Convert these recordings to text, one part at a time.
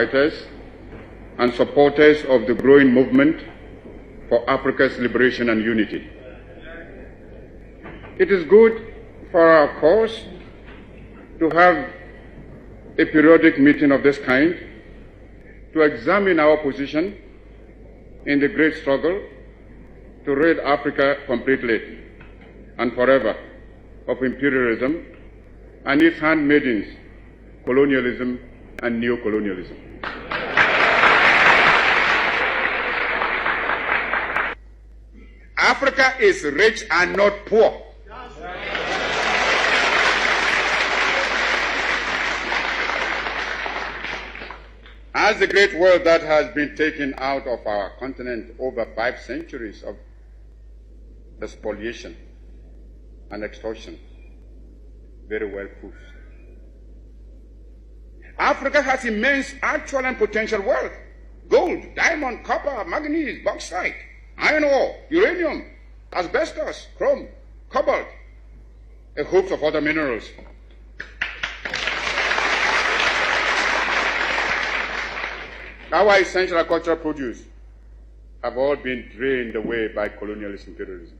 fighters and supporters of the growing movement for Africa's liberation and unity. It is good for our cause to have a periodic meeting of this kind to examine our position in the great struggle to rid Africa completely and forever of imperialism and its handmaidens, colonialism and neocolonialism. Africa is rich and not poor. As the great wealth that has been taken out of our continent over 5 centuries of spoliation and extortion very well proves. Africa has immense actual and potential wealth: gold, diamond, copper, manganese, bauxite, iron ore, uranium, asbestos, chrome, cobalt, a host of other minerals. Our essential agricultural produce have all been drained away by colonialist imperialism.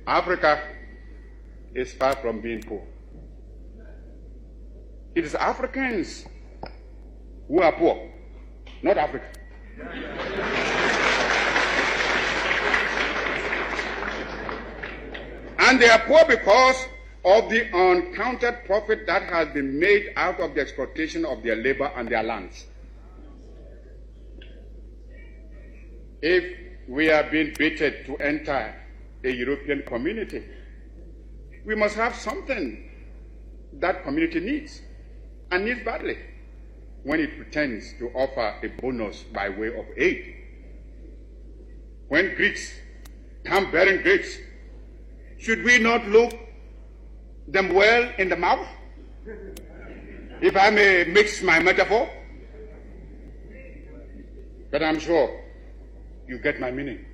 Africa is far from being poor. It is Africans who are poor, not Africa. And they are poor because of the uncounted profit that has been made out of the exploitation of their labor and their lands. If we are being baited to enter a European community, we must have something that community needs, and needs badly, when it pretends to offer a bonus by way of aid. When Greeks come bearing grapes, should we not look them well in the mouth, if I may mix my metaphor? But I'm sure you get my meaning.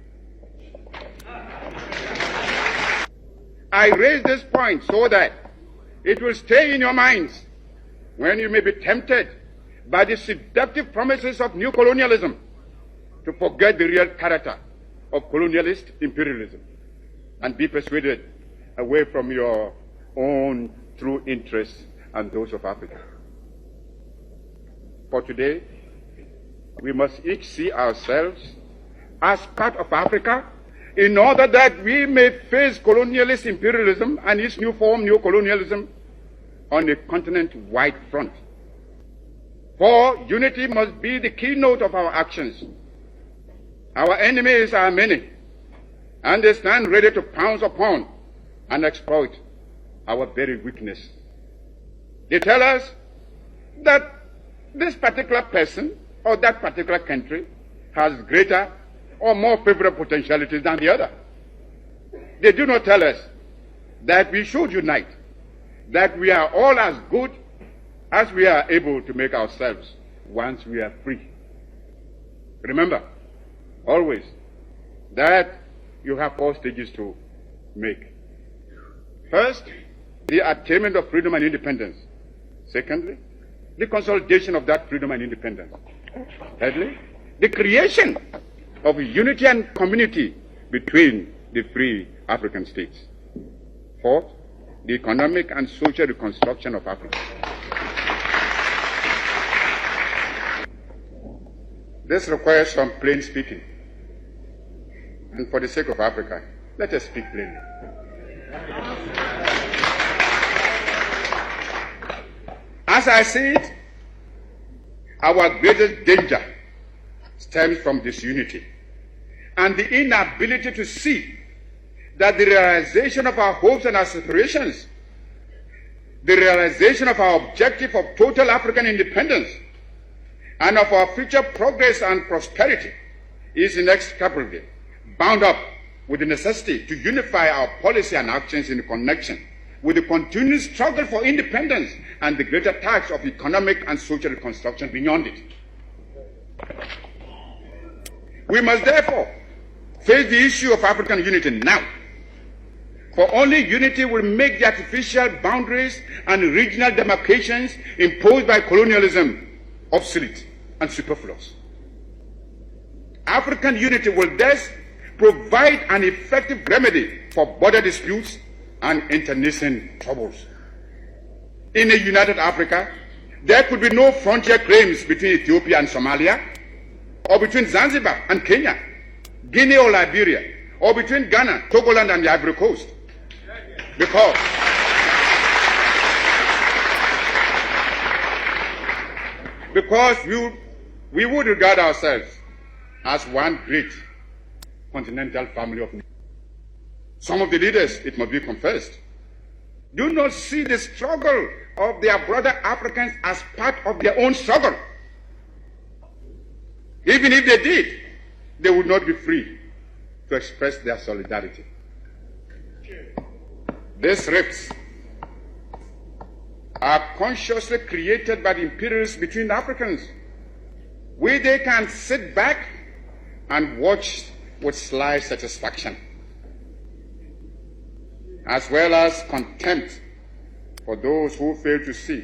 I raise this point so that it will stay in your minds when you may be tempted by the seductive promises of new colonialism to forget the real character of colonialist imperialism and be persuaded away from your own true interests and those of Africa. For today, we must each see ourselves as part of Africa in order that we may face colonialist imperialism and its new form, neocolonialism, on a continent-wide front. For unity must be the keynote of our actions. Our enemies are many, and they stand ready to pounce upon and exploit our very weakness. They tell us that this particular person or that particular country has greater or more favorable potentialities than the other. They do not tell us that we should unite, that we are all as good as we are able to make ourselves once we are free. Remember, always, that you have 4 stages to make. First, the attainment of freedom and independence. Secondly, the consolidation of that freedom and independence. Thirdly, the creation of unity and community between the free African states. Fourth, the economic and social reconstruction of Africa. This requires some plain speaking. And for the sake of Africa, let us speak plainly. As I see it, our greatest danger stems from disunity and the inability to see that the realization of our hopes and aspirations, the realization of our objective of total African independence, and of our future progress and prosperity is inextricably bound up with the necessity to unify our policy and actions in connection with the continued struggle for independence and the greater task of economic and social reconstruction beyond it. We must therefore face the issue of African unity now, For only unity will make the artificial boundaries and regional demarcations imposed by colonialism obsolete and superfluous. African unity will thus provide an effective remedy for border disputes and internecine troubles. In a united Africa, there could be no frontier claims between Ethiopia and Somalia, or between Zanzibar and Kenya, Guinea or Liberia, or between Ghana, Togoland, and the Ivory Coast. Because we would regard ourselves as one great continental family of nations. Some of the leaders, it must be confessed, do not see the struggle of their brother Africans as part of their own struggle. Even if they did, they would not be free to express their solidarity. These rifts are consciously created by the imperialists between the Africans, where they can sit back and watch with sly satisfaction, as well as contempt for those who fail to see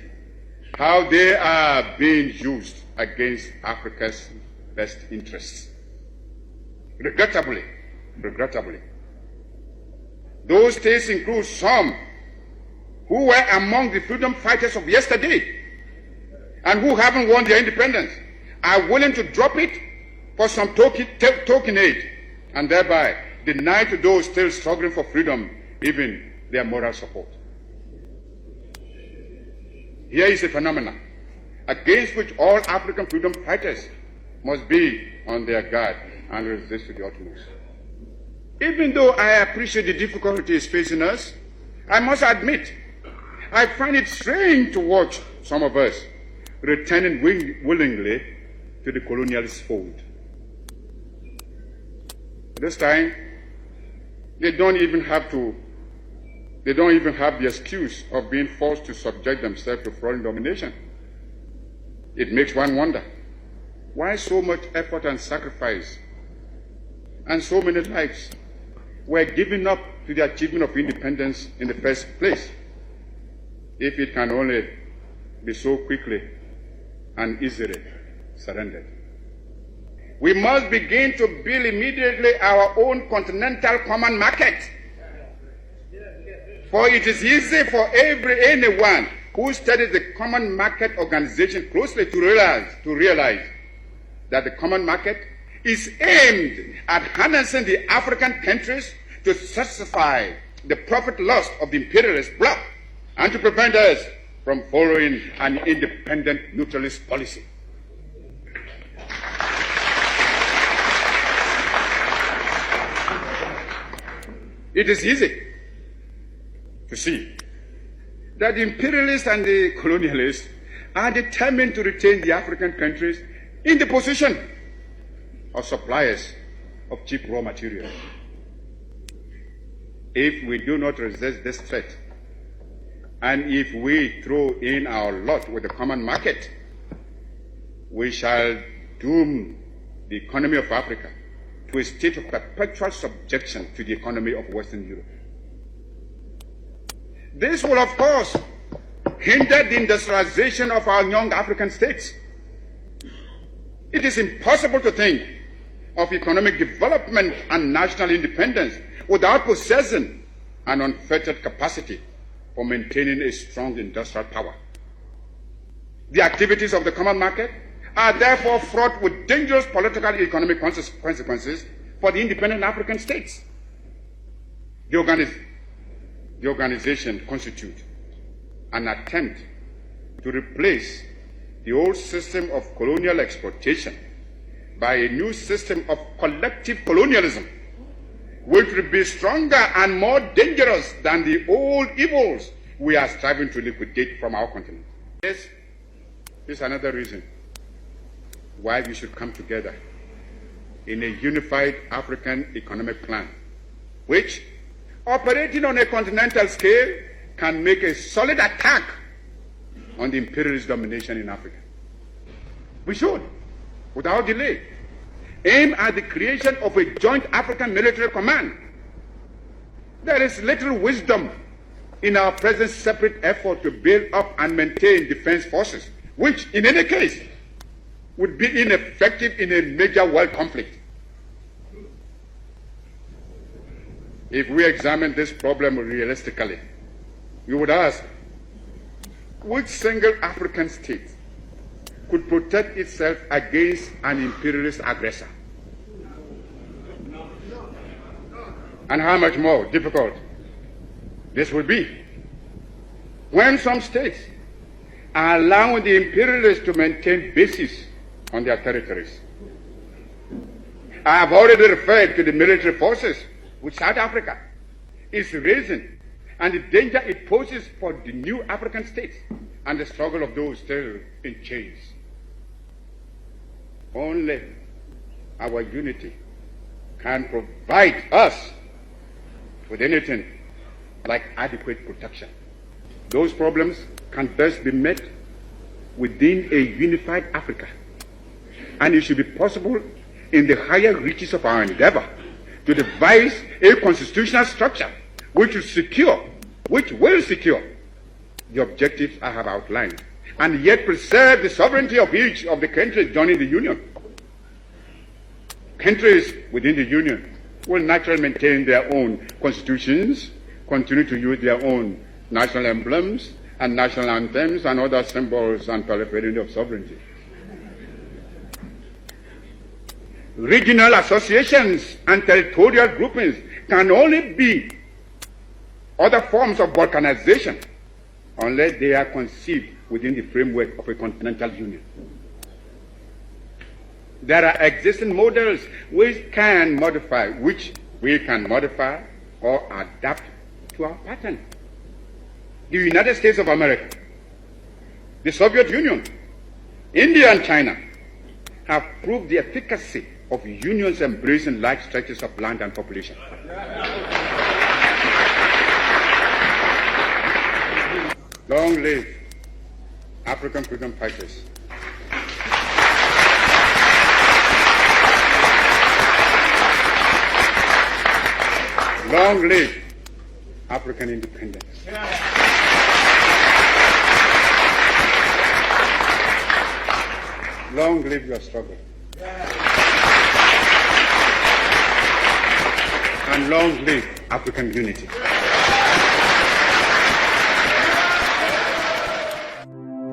how they are being used against Africa's best interests. Regrettably, those states include some who were among the freedom fighters of yesterday and who haven't won their independence, are willing to drop it for some token aid and thereby deny to those still struggling for freedom even their moral support. Here is a phenomenon against which all African freedom fighters must be on their guard and resist to the utmost. Even though I appreciate the difficulties facing us, I must admit, I find it strange to watch some of us returning willingly to the colonialist fold. This time, they don't even have the excuse of being forced to subject themselves to foreign domination. It makes one wonder, why so much effort and sacrifice and so many lives were given up to the achievement of independence in the first place, if it can only be so quickly and easily surrendered. We must begin to build immediately our own continental common market. For it is easy for anyone who studies the common market organization closely to realize that the common market is aimed at harnessing the African countries to satisfy the profit lust of the imperialist bloc and to prevent us from following an independent neutralist policy. It is easy to see that the imperialists and the colonialists are determined to retain the African countries in the position of suppliers of cheap raw materials. If we do not resist this threat, and if we throw in our lot with the common market, we shall doom the economy of Africa to a state of perpetual subjection to the economy of Western Europe. This will, of course, hinder the industrialization of our young African states. It is impossible to think of economic development and national independence without possessing an unfettered capacity for maintaining a strong industrial power. The activities of the common market are therefore fraught with dangerous political and economic consequences for the independent African states. The organization constitutes an attempt to replace the old system of colonial exploitation by a new system of collective colonialism, which will be stronger and more dangerous than the old evils we are striving to liquidate from our continent. This is another reason why we should come together in a unified African economic plan, which, operating on a continental scale, can make a solid attack on the imperialist domination in Africa. We should, without delay, aim at the creation of a joint African military command There is little wisdom in our present separate effort to build up and maintain defense forces, which, in any case, would be ineffective in a major world conflict. If we examine this problem realistically, we would ask, which single African state could protect itself against an imperialist aggressor? And how much more difficult this would be when some states are allowing the imperialists to maintain bases on their territories. I have already referred to the military forces which South Africa is raising and the danger it poses for the new African states and the struggle of those still in chains. Only our unity can provide us with anything like adequate protection. Those problems can best be met within a unified Africa, and it should be possible in the higher reaches of our endeavor to devise a constitutional structure which will secure the objectives I have outlined, and yet preserve the sovereignty of each of the countries joining the Union. Countries within the Union will naturally maintain their own constitutions, continue to use their own national emblems and national anthems and other symbols and paraphernalia of sovereignty. Regional associations and territorial groupings can only be other forms of balkanization unless they are conceived within the framework of a continental union. There are existing models which we can modify or adapt to our pattern. The United States of America, the Soviet Union, India and China have proved the efficacy of unions embracing large stretches of land and population. Long live African freedom fighters. Long live African independence. Long live your struggle. And long live African unity.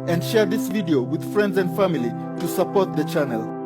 And share this video with friends and family to support the channel.